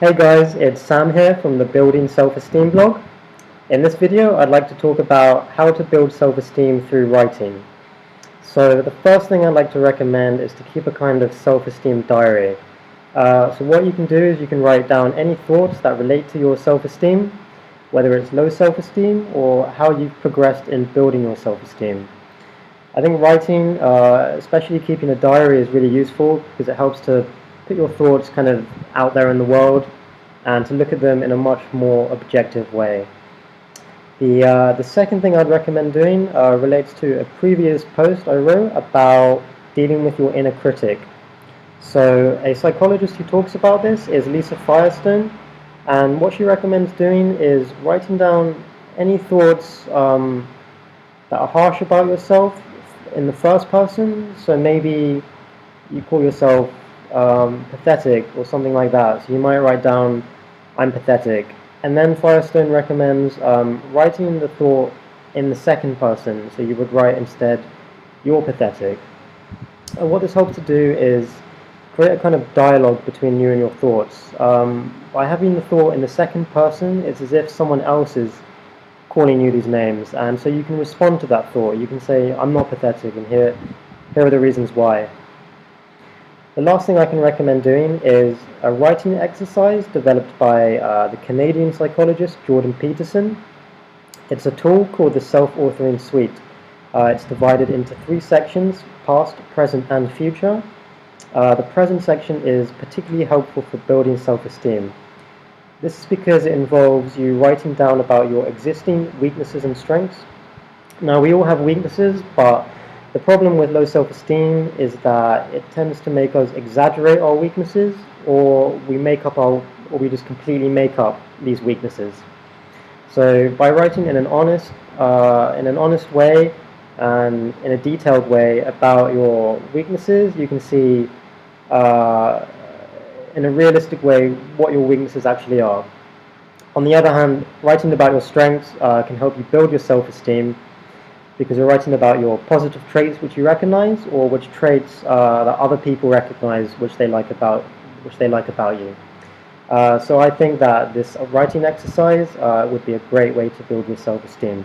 Hey guys, it's Sam here from the Building Self-Esteem blog. In this video, I'd like to talk about how to build self-esteem through writing. So the first thing I'd like to recommend is to keep a kind of self-esteem diary. So what you can do is you can write down any thoughts that relate to your self-esteem, whether it's low self-esteem or how you've progressed in building your self-esteem. I think writing, especially keeping a diary, is really useful because it helps to put your thoughts kind of out there in the world and to look at them in a much more objective way. The second thing I'd recommend doing relates to a previous post I wrote about dealing with your inner critic. So a psychologist who talks about this is Lisa Firestone, and what she recommends doing is writing down any thoughts that are harsh about yourself in the first person. So maybe you call yourself pathetic or something like that. So you might write down, I'm pathetic. And then Firestone recommends writing the thought in the second person. So you would write instead, you're pathetic. And what this hopes to do is create a kind of dialogue between you and your thoughts. By having the thought in the second person, it's as if someone else is calling you these names. And so you can respond to that thought. You can say, I'm not pathetic, and here are the reasons why. The last thing I can recommend doing is a writing exercise developed by the Canadian psychologist Jordan Peterson. It's a tool called the Self-Authoring Suite. It's divided into 3 sections, past, present, and future. The present section is particularly helpful for building self-esteem. This is because it involves you writing down about your existing weaknesses and strengths. Now, we all have weaknesses, but the problem with low self-esteem is that it tends to make us exaggerate our weaknesses, or we just completely make up these weaknesses. So by writing in an honest way and in a detailed way about your weaknesses, you can see in a realistic way what your weaknesses actually are. On the other hand, writing about your strengths can help you build your self-esteem, because you're writing about your positive traits which you recognize, or which traits that other people recognize which they like about you. So I think that this writing exercise would be a great way to build your self-esteem.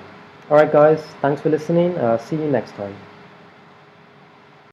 Alright guys, thanks for listening. See you next time.